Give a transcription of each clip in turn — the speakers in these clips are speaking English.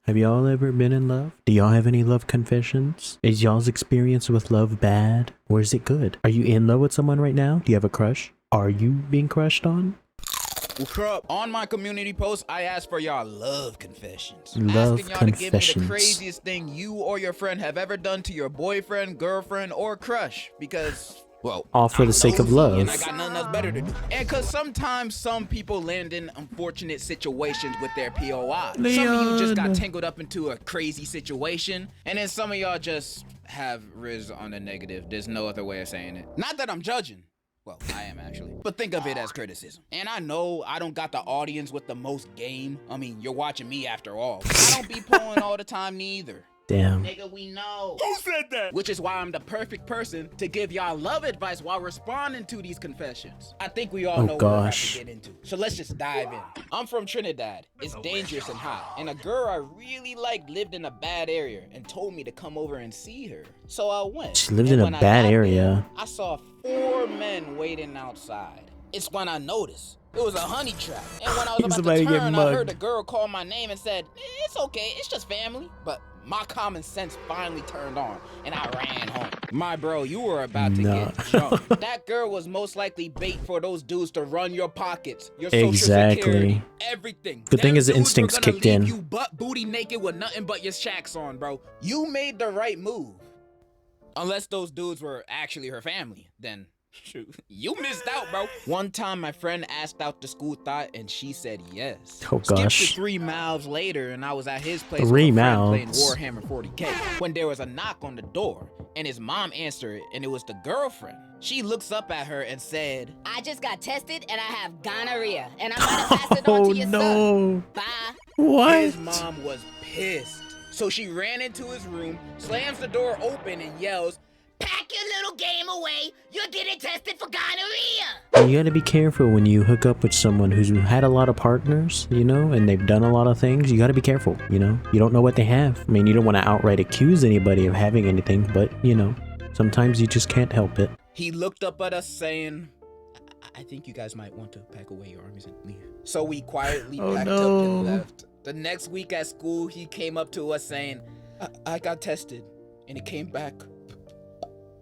Have y'all ever been in love? Do y'all have any love confessions? Is y'all's experience with love bad or is it good? Are you in love with someone right now? Do you have a crush? Are you being crushed on? On my community post, I asked for y'all love confessions. Love Asking y'all to give me confessions. the craziest thing you or your friend have ever done to your boyfriend, girlfriend, or crush. Because, well, All for the sake of love. and I got nothing else better to do. And because sometimes some people land in unfortunate situations with their POI. Some of you just got tangled up into a crazy situation, and then some of y'all just have Riz on the negative. There's no other way of saying it. Not that I'm judging. Well, I am actually. But think of it as criticism. And I know I don't got the audience with the most game. I mean, you're watching me after all. I don't be pulling all the time neither. Damn. Nigga, we know. Who said that? Which is why I'm the perfect person to give y'all love advice while responding to these confessions. I think we all know what we're about to get into. So let's just dive in. I'm from Trinidad. It's dangerous and hot. And a girl I really liked lived in a bad area and told me to come over and see her. So I went. She lived in a bad area. I saw 4 men waiting outside. It's when I noticed. It was a honey trap. And when I was about to turn, I heard the girl call my name and said, it's okay, it's just family. But my common sense finally turned on, and I ran home. My bro, you were about to get jumped. That girl was most likely bait for those dudes to run your pockets, your social security, everything. Good thing his instincts kicked in. You butt booty naked with nothing but your shacks on, bro. You made the right move. Unless those dudes were actually her family, then shoot, you missed out, bro. One time my friend asked out the school thought and she said yes. Oh gosh. Skipped to 3 miles later and I was at his place 3 with a friend miles. playing Warhammer 40K when there was a knock on the door and his mom answered it and it was the girlfriend. She looks up at her and said, I just got tested and I have gonorrhea and I'm gonna pass it on to your son. Bye. What? His mom was pissed. So she ran into his room, slams the door open and yells, pack your little game away. You're getting tested for gonorrhea. And you gotta be careful when you hook up with someone who's had a lot of partners, you know, and they've done a lot of things. You gotta be careful, you know. You don't know what they have. I mean, you don't want to outright accuse anybody of having anything, but, you know, sometimes you just can't help it. He looked up at us saying, I think you guys might want to pack away your armies and leave. So we quietly packed up and left. The next week at school, he came up to us saying, I got tested and it came back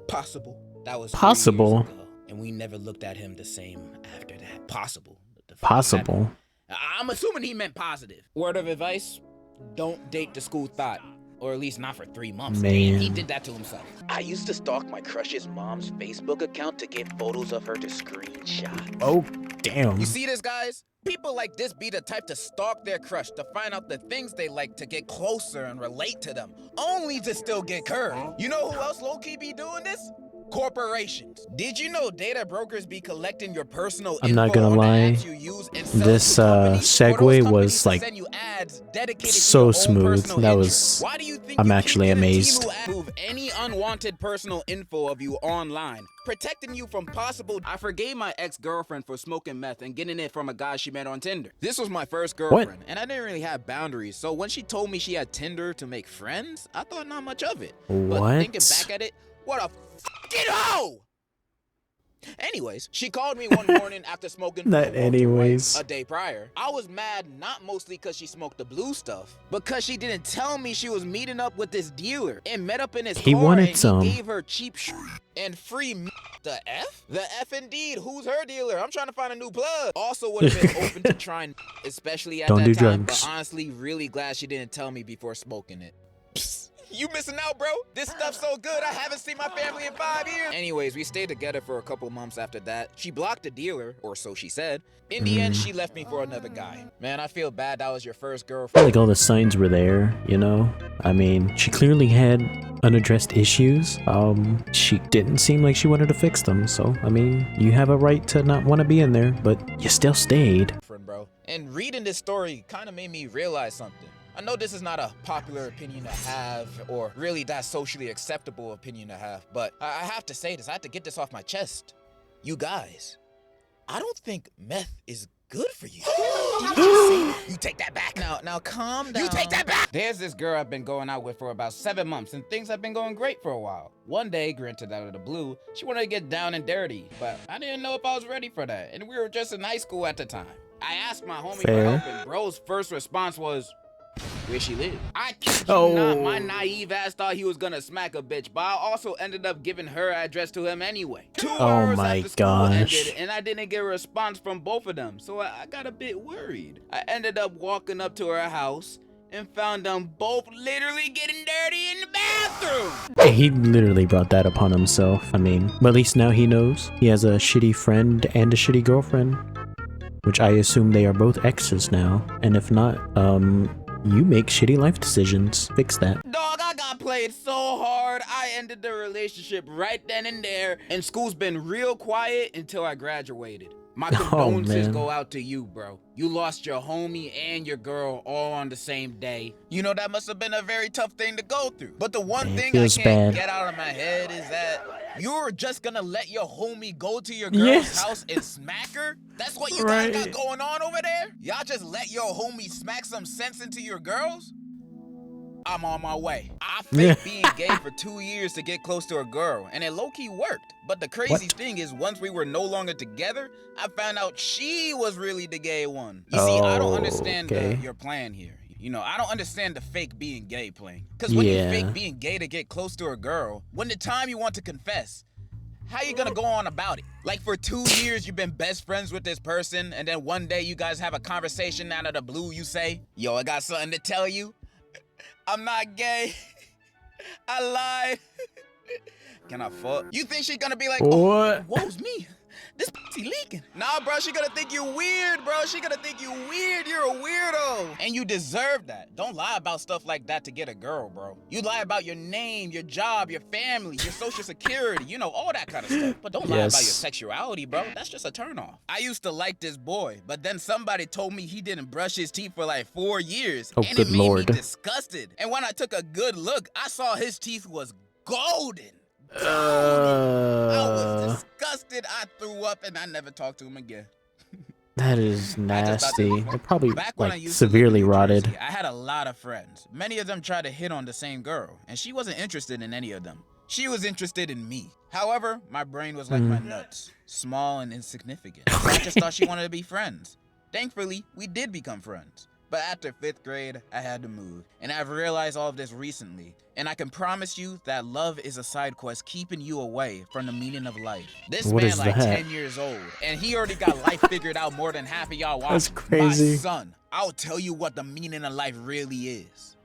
possible. That was possible. And we never looked at him the same after that. Possible. Possible. I'm assuming he meant positive. Word of advice, don't date the school thought. Or at least not for 3 months. Man. He did that to himself. I used to stalk my crush's mom's Facebook account to get photos of her to screenshot. Oh, damn. You see this, guys? People like this be the type to stalk their crush to find out the things they like to get closer and relate to them, only to still get curved. You know who else low-key be doing this? Corporations. Did you know data brokers be collecting your personal info? I'm not gonna lie, this segue was like so smooth. That was, I'm actually amazed. Move any unwanted personal info of you online, protecting you from possible. I forgave my ex-girlfriend for smoking meth and getting it from a guy she met on Tinder. This was my first girlfriend, and I didn't really have boundaries. So when she told me she had Tinder to make friends, I thought not much of it. What? But thinking back at it, what a fucking hoe! Anyways, she called me one morning after smoking Not anyways. a day prior. I was mad not mostly because she smoked the blue stuff, but because she didn't tell me she was meeting up with this dealer and met up in his car wanted and some. he gave her cheap and free the F? The F indeed. Who's her dealer? I'm trying to find a new plug. Also would have been open to trying, especially at Don't do that time, drugs. but honestly really glad she didn't tell me before smoking it. Psst. You missing out, bro. This stuff's so good, I haven't seen my family in 5 years. Anyways, we stayed together for a couple months after that. She blocked the dealer, or so she said. In the end, she left me for another guy. Man, I feel bad that was your first I feel girlfriend. like all the signs were there, you know? I mean, she clearly had unaddressed issues. She didn't seem like she wanted to fix them, so, I mean, you have a right to not want to be in there, but you still stayed. Bro. And reading this story kind of made me realize something. I know this is not a popular opinion to have, or really that socially acceptable opinion to have, but I have to say this. I have to get this off my chest. You guys, I don't think meth is good for you. Did you just say that? You take that back. Now calm down. You take that back. There's this girl I've been going out with for about 7 months, and things have been going great for a while. One day, granted out of the blue, she wanted to get down and dirty, but I didn't know if I was ready for that, and we were just in high school at the time. I asked my homie for help, and bro's first response was, where she lived. I kid you Oh. not, my naive ass thought he was gonna smack a bitch, but I also ended up giving her address to him anyway. 2 hours my after school ended, gosh. and I didn't get a response from both of them, so I got a bit worried. I ended up walking up to her house and found them both literally getting dirty in the bathroom. He literally brought that upon himself. I mean, but at least now he knows he has a shitty friend and a shitty girlfriend, which I assume they are both exes now. And if not, you make shitty life decisions. Fix that. Dog, I got played so hard, I ended the relationship right then and there, and school's been real quiet until I graduated. My condolences man. go out to you, bro. You lost your homie and your girl all on the same day. You know, that must have been a very tough thing to go through. But the one Man, it thing I feels can't bad. get out of my head is that you're just gonna let your homie go to your girl's Yes. house and smack her? That's what you Right. guys got going on over there? Y'all just let your homie smack some sense into your girls? I'm on my way. I faked being gay for 2 years to get close to a girl, and it low-key worked. But the crazy thing is, once we were no longer together, I found out she was really the gay one. You see, I don't understand your plan here. You know, I don't understand the fake being gay playing. Because when you fake being gay to get close to a girl, when the time you want to confess, how you gonna go on about it? Like, for 2 years you've been best friends with this person, and then one day you guys have a conversation out of the blue, you say, yo, I got something to tell you. I'm not gay. I lied. Can I fuck? You think she gonna be like, What? oh, woe's me. This pussy leaking. Nah, bro, she gonna think you weird, bro. She gonna think you weird. You're a weirdo. And you deserve that. Don't lie about stuff like that to get a girl, bro. You lie about your name, your job, your family, your social security, you know, all that kind of stuff. But don't lie about your sexuality, bro. That's just a turnoff. I used to like this boy, but then somebody told me he didn't brush his teeth for like 4 years. Oh, and good it made Lord. me disgusted. And when I took a good look, I saw his teeth was golden. I was disgusted. I threw up and I never talked to him again. That is nasty. They're probably Back when I like used to live in severely New rotted. Jersey, I had a lot of friends. Many of them tried to hit on the same girl, and she wasn't interested in any of them. She was interested in me. However, my brain was like my nuts, small and insignificant. So I just thought she wanted to be friends. Thankfully, we did become friends. But after 5th grade, I had to move. And I've realized all of this recently. And I can promise you that love is a side quest keeping you away from the meaning of life. This What man is like that? 10 years old, and he already got life figured out more than half of y'all watch. That's crazy. My son, I'll tell you what the meaning of life really is.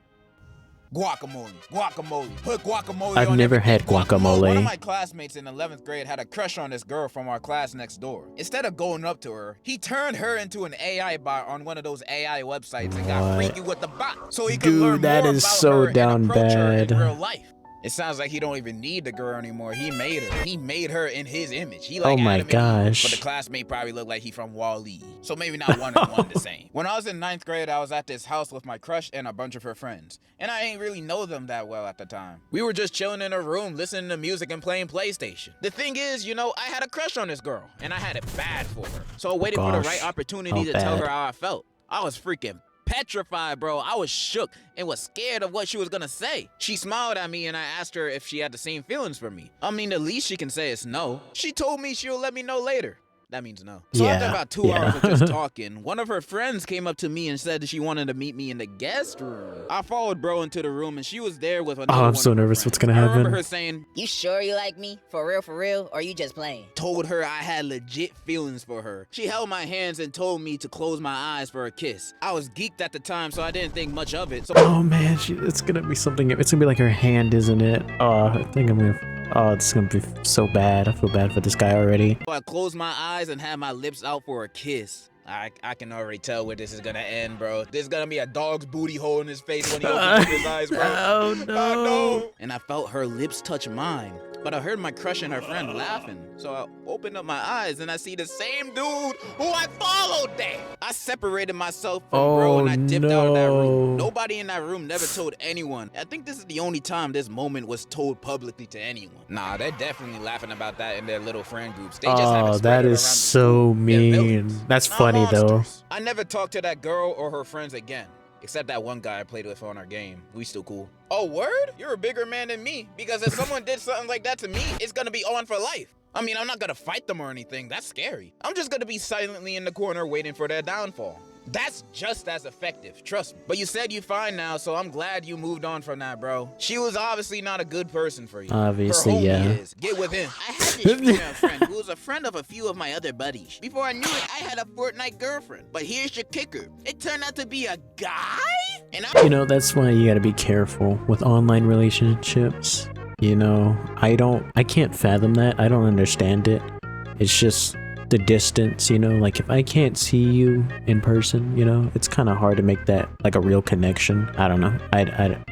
Guacamole, guacamole, put guacamole I've on never everything. had guacamole. One of my classmates in 11th grade had a crush on this girl from our class next door. Instead of going up to her, he turned her into an AI bot on one of those AI websites and got freaky with the bot, so he could Dude, learn that more is about so her and down approach her in bad. real life. It sounds like he don't even need the girl anymore. He made her. He made her in his image. He like Oh my Adam and Eve, gosh. but the classmate probably looked like he from Wall-E. So maybe not one and one the same. When I was in 9th grade, I was at this house with my crush and a bunch of her friends. And I ain't really know them that well at the time. We were just chilling in a room, listening to music and playing PlayStation. The thing is, you know, I had a crush on this girl, and I had it bad for her. So I waited for the right opportunity to tell her how I felt. I was freaking petrified, bro. I was shook and was scared of what she was gonna say. She smiled at me and I asked her if she had the same feelings for me. I mean, the least she can say is no. She told me she'll let me know later. That means no. So after about 2 hours of just talking, one of her friends came up to me and said that she wanted to meet me in the guest room. I followed bro into the room and she was there with another Oh, I'm one so of her nervous. friends. What's gonna I happen? remember her saying, You sure you like me? For real? Or you just playing? told her I had legit feelings for her. She held my hands and told me to close my eyes for a kiss. I was geeked at the time, so I didn't think much of it. So Oh man, it's gonna be something. It's gonna be like her hand, isn't it? Oh, I think I'm gonna. Oh, it's gonna be so bad. I feel bad for this guy already. I closed my eyes and had my lips out for a kiss. I can already tell where this is gonna end, bro. There's gonna be a dog's booty hole in his face when he opens up his eyes, bro. Oh no. And I felt her lips touch mine. But I heard my crush and her friend laughing. So I opened up my eyes and I see the same dude who I followed there. I separated myself from bro and I dipped out of that room. Nobody in that room never told anyone. I think this is the only time this moment was told publicly to anyone. Nah, they're definitely laughing about that in their little friend groups. They just haven't spread that it is around the so school. They're mean. villains. That's Not funny though. monsters. I never talked to that girl or her friends again. Except that one guy I played with on our game. We still cool. Oh, word? You're a bigger man than me. Because if someone did something like that to me, it's gonna be on for life. I mean, I'm not gonna fight them or anything. That's scary. I'm just gonna be silently in the corner waiting for their downfall. That's just as effective, trust me. But you said you fine now, so I'm glad you moved on from that, bro. She was obviously not a good person for you. Obviously, Her homie yeah. is. Get with him. I had this female friend who was a friend of a few of my other buddies. Before I knew it, I had a Fortnite girlfriend. But here's your kicker. It turned out to be a guy? And You know, that's why you gotta be careful with online relationships. You know, I can't fathom that. I don't understand it. It's just the distance, you know, like if I can't see you in person, you know, it's kind of hard to make that like a real connection. I don't know.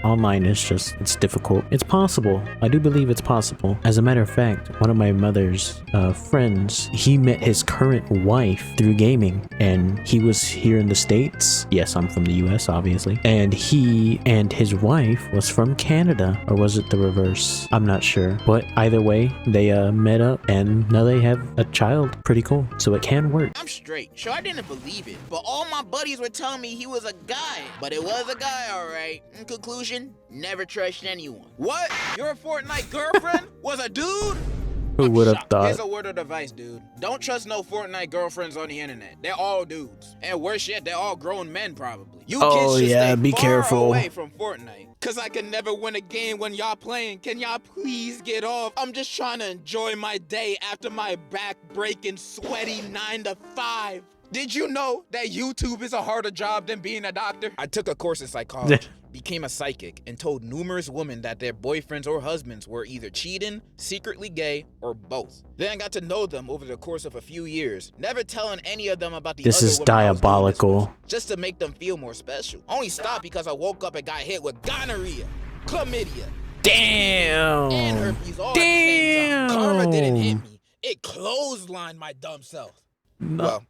Online is just, it's difficult. It's possible. I do believe it's possible. As a matter of fact, one of my mother's friends, he met his current wife through gaming, and he was here in the States. Yes, I'm from the US, obviously. And he and his wife was from Canada, or was it the reverse? I'm not sure. But either way, they met up and now they have a child. Pretty cool. So it can work. I'm straight. Sure, I didn't believe it, but all my buddies were telling me he was a guy. But it was a guy, alright. In conclusion, never trust anyone. What? Your Fortnite girlfriend was a dude? Who would have Here's thought? a word of advice, dude. Don't trust no Fortnite girlfriends on the internet. They're all dudes. And worse yet, they're all grown men, probably. You kids should stay be far careful. away from Fortnite. Cause I can never win a game when y'all playing. Can y'all please get off? I'm just trying to enjoy my day after my back-breaking, sweaty 9 to 5. Did you know that YouTube is a harder job than being a doctor? I took a course in psychology, became a psychic, and told numerous women that their boyfriends or husbands were either cheating, secretly gay, or both. Then I got to know them over the course of a few years, never telling any of them about the This other is women I was doing this diabolical. with, just to make them feel more special. Only stopped because I woke up and got hit with gonorrhea, chlamydia, and Damn. herpes all at the same time. Karma didn't hit Damn. me. It clotheslined my dumb self. No. Well,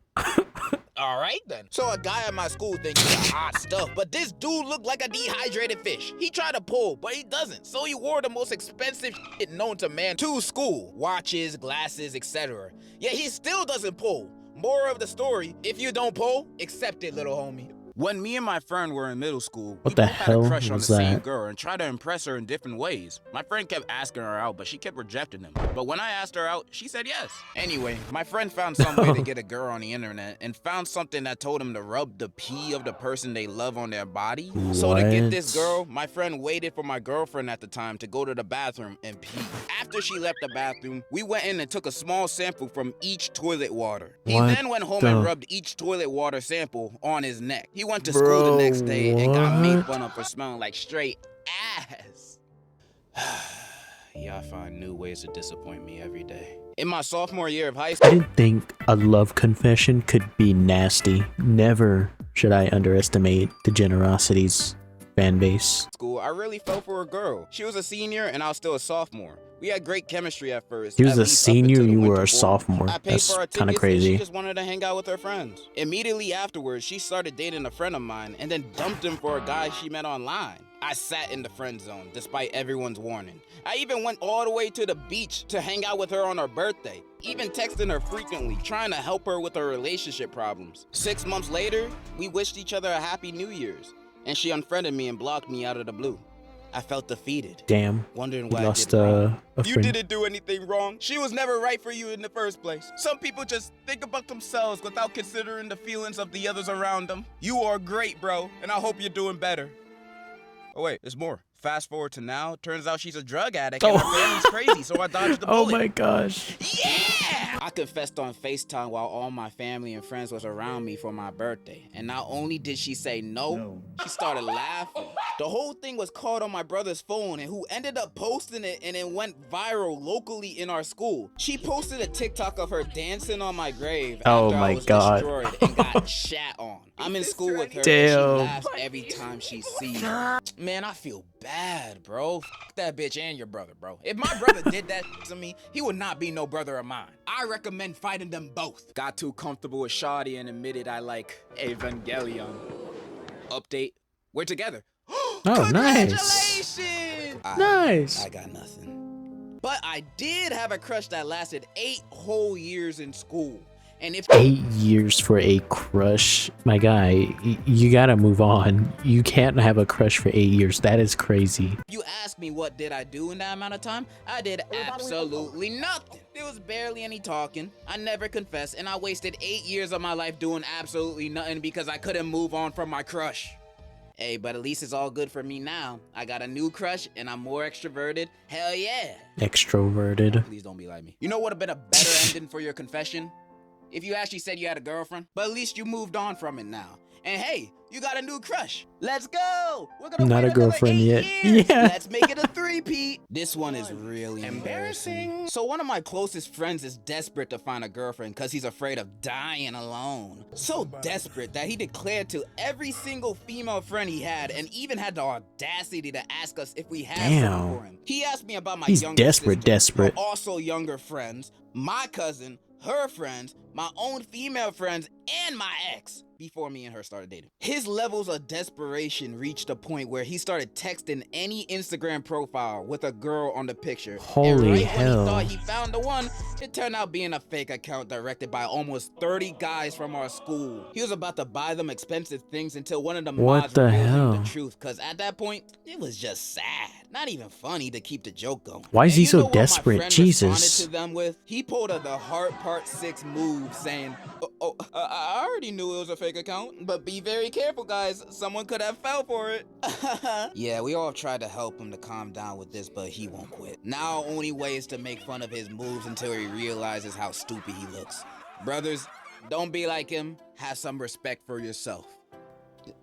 all right then. So a guy at my school thinks he's hot stuff, but this dude looked like a dehydrated fish. He tried to pull, but he doesn't. So he wore the most expensive shit known to man to school. Watches, glasses, etc. Yet he still doesn't pull. Moral of the story, if you don't pull, accept it, little homie. When me and my friend were in middle school, What we the both had a hell crush on the was same that? girl and tried to impress her in different ways. My friend kept asking her out, but she kept rejecting him. But when I asked her out, she said yes. Anyway, my friend found some way to get a girl on the internet and found something that told him to rub the pee of the person they love on their body. So to get this What? girl, my friend waited for my girlfriend at the time to go to the bathroom and pee. After she left the bathroom, we went in and took a small sample from each toilet water. He What then went home the- and rubbed each toilet water sample on his neck. He went to school the next day and got made what? fun of for smelling like straight ass. Y'all find new ways to disappoint me every day. In my sophomore year of high I school, didn't think a love confession could be nasty. Never should I underestimate Degenerocity's fan base. I really fell for a girl. She was a senior and I was still a sophomore. We had great chemistry at first. He was at a least up senior, until the you were winter a form. sophomore. I paid That's for our kind of tickets and crazy. She just wanted to hang out with her friends. Immediately afterwards, she started dating a friend of mine and then dumped him for a guy she met online. I sat in the friend zone despite everyone's warning. I even went all the way to the beach to hang out with her on her birthday, even texting her frequently, trying to help her with her relationship problems. 6 months later, we wished each other a happy New Year's, and she unfriended me and blocked me out of the blue. I felt defeated, Damn. wondering You why lost I did wrong. a You friend. didn't do anything wrong. She was never right for you in the first place. Some people just think about themselves without considering the feelings of the others around them. You are great, bro, and I hope you're doing better. Oh wait, there's more. Fast forward to now, turns out she's a drug addict and her family's crazy, so I dodged the bullet. Oh my gosh. Yeah! I confessed on FaceTime while all my family and friends was around me for my birthday. And not only did she say no, she started laughing. The whole thing was caught on my brother's phone, and who ended up posting it, and it went viral locally in our school. She posted a TikTok of her dancing on my grave Oh after my I was God. destroyed and got shat on. I'm in school with her, Damn. and she laughs every time she sees me. Man, I feel bad, bro. F that bitch and your brother, bro. If my brother did that to me, he would not be no brother of mine. I recommend fighting them both. Got too comfortable with Shawty and admitted I like Evangelion. Update, we're together. Oh, nice. Congratulations! Nice. I got nothing. But I did have a crush that lasted 8 whole years in school. And if 8 years for a crush, my guy, you gotta move on. You can't have a crush for 8 years. That is crazy. you ask me what did I do in that amount of time, I did absolutely nothing. There was barely any talking. I never confessed, and I wasted 8 years of my life doing absolutely nothing because I couldn't move on from my crush. Hey, but at least it's all good for me now. I got a new crush, and I'm more extroverted. Hell yeah. Extroverted. Please don't be like me. You know what would have been a better ending for your confession? If you actually said you had a girlfriend, but at least you moved on from it now. And hey, you got a new crush. Let's go. We're gonna Not wait a girlfriend another 8 yet. years. Yeah. Let's make it a three-peat. This one is really embarrassing. So one of my closest friends is desperate to find a girlfriend because he's afraid of dying alone. So desperate that he declared to every single female friend he had, and even had the audacity to ask us if we had something for him. He asked me about my He's younger desperate, sister, desperate. her also younger friends, my cousin, her friends, my own female friends, and my ex before me and her started dating. His levels of desperation reached a point where he started texting any Instagram profile with a girl on the picture. Holy and right hell. when he thought he found the one, it turned out being a fake account directed by almost 30 guys from our school. He was about to buy them expensive things until one of them What mods the revealed him hell? the truth, because at that point, it was just sad. Not even funny to keep the joke going. Why is And he you so know what my desperate? friend Jesus. responded to them with? He pulled the heart part 6 move saying, I already knew it was a fake account, but be very careful, guys. Someone could have fell for it. Yeah, we all tried to help him to calm down with this, but he won't quit. Now, only way is to make fun of his moves until he realizes how stupid he looks. Brothers, don't be like him. Have some respect for yourself.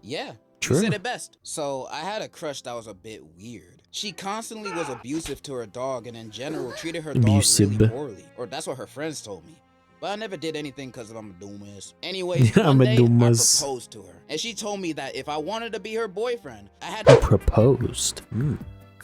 Yeah. True. You said it best. So I had a crush that was a bit weird. She constantly was abusive to her dog and in general treated her dog Abusive. really poorly. Or that's what her friends told me. But I never did anything because I'm a dumbass. Anyways, I'm one a day I dumbass. proposed to her. And she told me that if I wanted to be her boyfriend, I had to Proposed.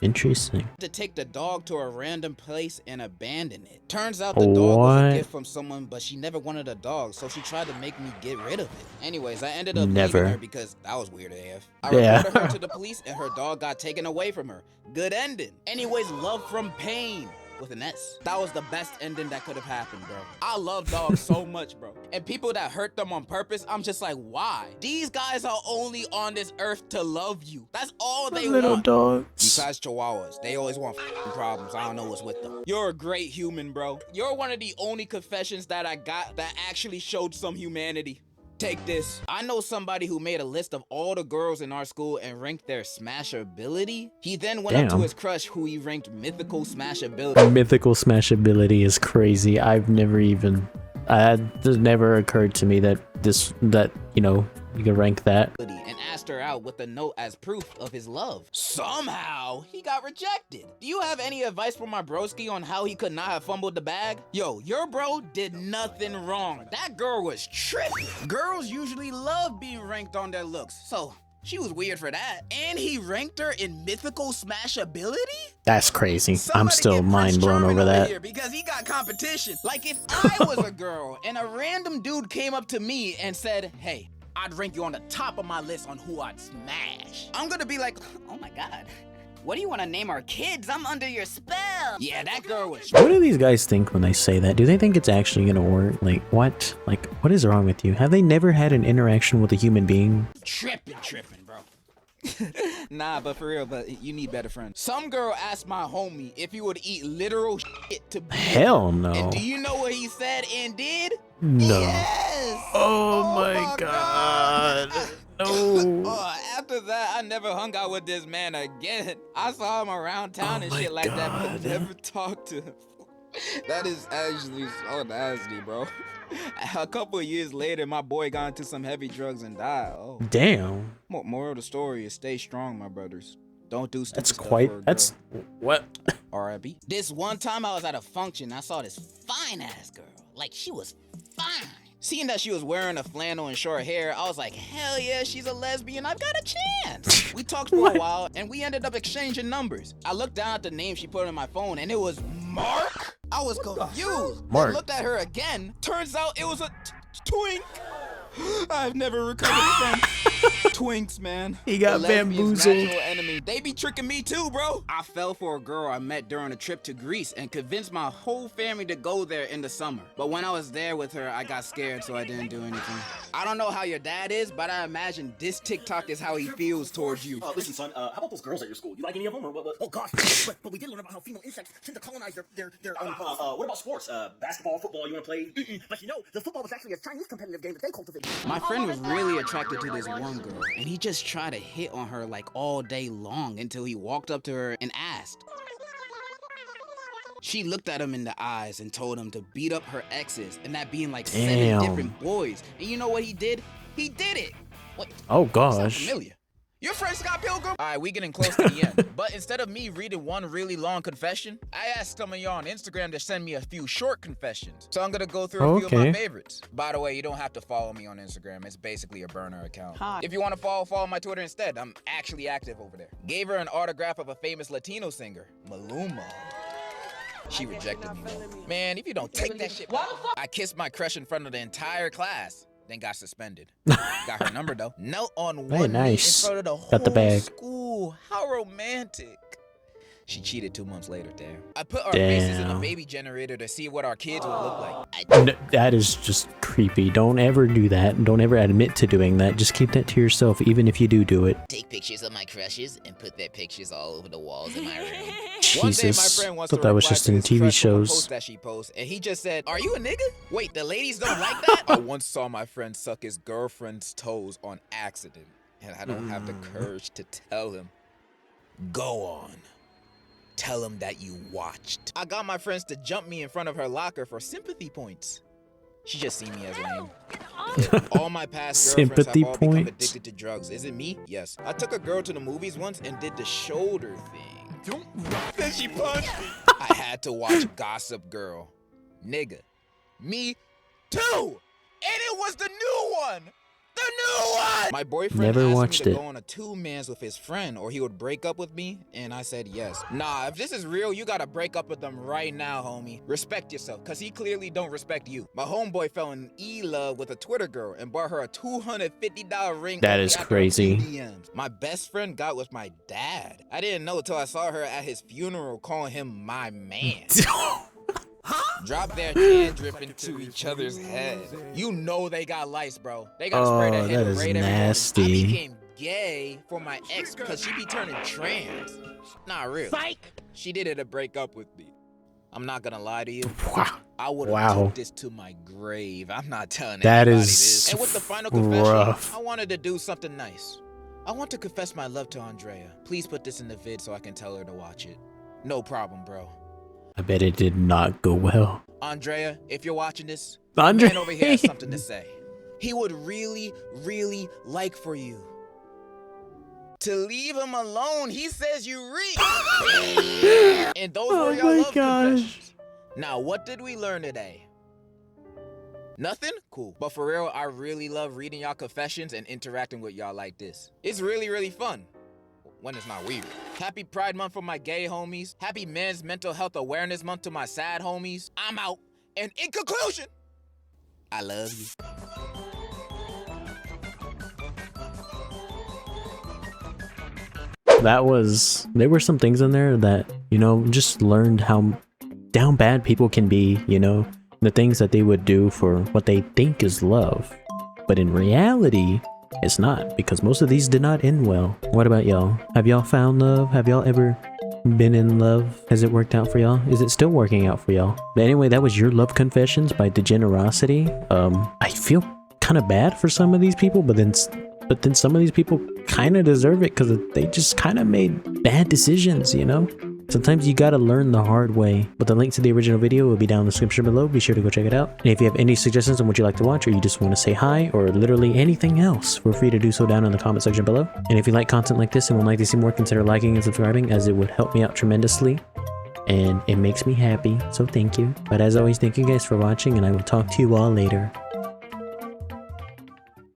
Interesting. take the dog to a random place and abandon it. Turns out the dog was What? a gift from someone, but she never wanted a dog, so she tried to make me get rid of it. Anyways, I ended up Never. leaving her because that was weird AF. I Yeah. reported her to the police and her dog got taken away from her. Good ending. Anyways, love from pain. With an S. That was the best ending that could have happened, bro. I love dogs so much, bro. And people that hurt them on purpose, I'm just like, why? These guys are only on this earth to love you. That's all they Little want. dogs. Besides chihuahuas, they always want problems. I don't know what's with them. You're a great human, bro. You're one of the only confessions that I got that actually showed some humanity. Take this. I know somebody who made a list of all the girls in our school and ranked their smashability. He then went up to Damn. his crush who he ranked mythical smashability. Mythical smashability is crazy. I've never even. It never occurred to me that you can rank that. And asked her out with a note as proof of his love. Somehow, he got rejected. Do you have any advice for my broski on how he could not have fumbled the bag? Yo, your bro did nothing wrong. That girl was tripping. Girls usually love being ranked on their looks, so she was weird for that. And he ranked her in mythical smashability? That's crazy. I'm Somebody still get Prince mind blown Charming over that. here because he got competition. Like if I was a girl and a random dude came up to me and said, hey, I'd rank you on the top of my list on who I'd smash. I'm gonna be like, Oh my god. What do you want to name our kids? I'm under your spell. yeah, that girl was What do these guys think when they say that? Do they think it's actually gonna work? Like, what? Like, what is wrong with you? Have they never had an interaction with a human being? tripping, bro. Nah, but for real, but you need better friends. Some girl asked my homie if he would eat literal shit to be. Hell no. And do you know what he said and did? No. Yes. Oh my god. No. After that, I never hung out with this man again. I saw him around town and my shit like that, but God. never talked to him. That is actually so nasty, bro. A couple of years later, my boy got into some heavy drugs and died. Oh. Damn. Moral of the story is stay strong, my brothers. Don't do stupid That's stuff quite. for a That's girl. what. R.I.P. This one time I was at a function, I saw this fine ass girl. Like she was fine. Seeing that she was wearing a flannel and short hair, I was like, hell yeah, she's a lesbian. I've got a chance. We talked for What? a while and we ended up exchanging numbers. I looked down at the name she put on my phone and it was Mark. I was confused. Mark. I looked at her again. Turns out it was a twink. I've never recovered from Twinks, man. He got The lesbians' bamboozled. natural enemy. They be tricking me too, bro. I fell for a girl I met during a trip to Greece and convinced my whole family to go there in the summer. But when I was there with her, I got scared, so I didn't do anything. I don't know how your dad is, but I imagine this TikTok is how he feels towards you. Listen, son, how about those girls at your school? You like any of them? Or what? Oh, gosh. but we did learn about how female insects tend to colonize their what about sports? Basketball, football, you want to play? But you know, the football was actually a Chinese competitive game that they cultivated. My friend was really attracted to this one girl, and he just tried to hit on her like all day long until he walked up to her and asked. She looked at him in the eyes and told him to beat up her exes, and that being like 7 different boys. And you know what he did? He did it. What? Oh Sounds gosh. familiar. Your friend Scott Pilgrim? All right, we getting close to the end. But instead of me reading one really long confession, I asked some of y'all on Instagram to send me a few short confessions. So I'm gonna go through a few of my favorites. By the way, you don't have to follow me on Instagram. It's basically a burner account. If you want to follow my Twitter instead. I'm actually active over there. Gave her an autograph of a famous Latino singer, Maluma. She rejected me, though. Man, if you don't take that shit, I kissed my crush in front of the entire class. Then got suspended. Got her number though. Knelt on one knee in front of the whole school. How romantic. She cheated 2 months later, damn. I put our faces in a baby generator to see what our kids would look like. That is just creepy. Don't ever do that. Don't ever admit to doing that. Just keep that to yourself, even if you do it. Take pictures of my crushes and put their pictures all over the walls in my room. One day, my friend wants thought that was just in TV shows. Post that she posts, and he just said, "Are you a nigga? Wait, the ladies don't like that?" I once saw my friend suck his girlfriend's toes on accident, and I don't have the courage to tell him. Go on. Tell him that you watched. I got my friends to jump me in front of her locker for sympathy points. She just see me as lame. All my past girlfriends have all become addicted to drugs. Is it me? Yes. I took a girl to the movies once and did the shoulder thing. Then she punched me. I had to watch Gossip Girl. Nigga. Me too. And it was the new one. The new one! My boyfriend asked me to go on a 2-mans with his friend or he would break up with me, and I said yes. Nah, if this is real, you gotta break up with them right now, homie. Respect yourself, cause he clearly don't respect you. My homeboy fell in love with a Twitter girl and bought her a $250 ring. That is crazy. DMs. My best friend got with my dad. I didn't know till I saw her at his funeral calling him my man. Drop their hand drip into each other's head. You know they got lice, bro. They got spray that head is right nasty. I became gay for my ex because she be turning trans. Not real. Psych. She did it to break up with me. I'm not gonna lie to you. Wow. I would have took this to my grave. I'm not telling that anybody is this. And with the final confession, I wanted to do something nice. I want to confess my love to Andrea. Please put this in the vid so I can tell her to watch it. No problem, bro. I bet it did not go well. Andrea, if you're watching this, Andrea man over here has something to say. He would really, really like for you to leave him alone. He says you read. And those were your love confessions. Now, what did we learn today? Nothing? Cool. But for real, I really love reading y'all confessions and interacting with y'all like this. It's really, really fun. When it's not weird. Happy Pride Month for my gay homies. Happy Men's Mental Health Awareness Month to my sad homies. I'm out. And in conclusion, I love you. There were some things in there that, you know, just learned how down bad people can be, you know, the things that they would do for what they think is love. But in reality, it's not, because most of these did not end well. What about y'all? Have y'all found love? Have y'all ever been in love? Has it worked out for y'all? Is it still working out for y'all? But anyway, that was Your Love Confessions by Degenerocity. I feel kind of bad for some of these people, but then some of these people kind of deserve it because they just kind of made bad decisions, you know? Sometimes you gotta learn the hard way. But the link to the original video will be down in the description below. Be sure to go check it out. And if you have any suggestions on what you'd like to watch, or you just want to say hi, or literally anything else, feel free to do so down in the comment section below. And if you like content like this and would like to see more, consider liking and subscribing, as it would help me out tremendously. And it makes me happy, so thank you. But as always, thank you guys for watching, and I will talk to you all later.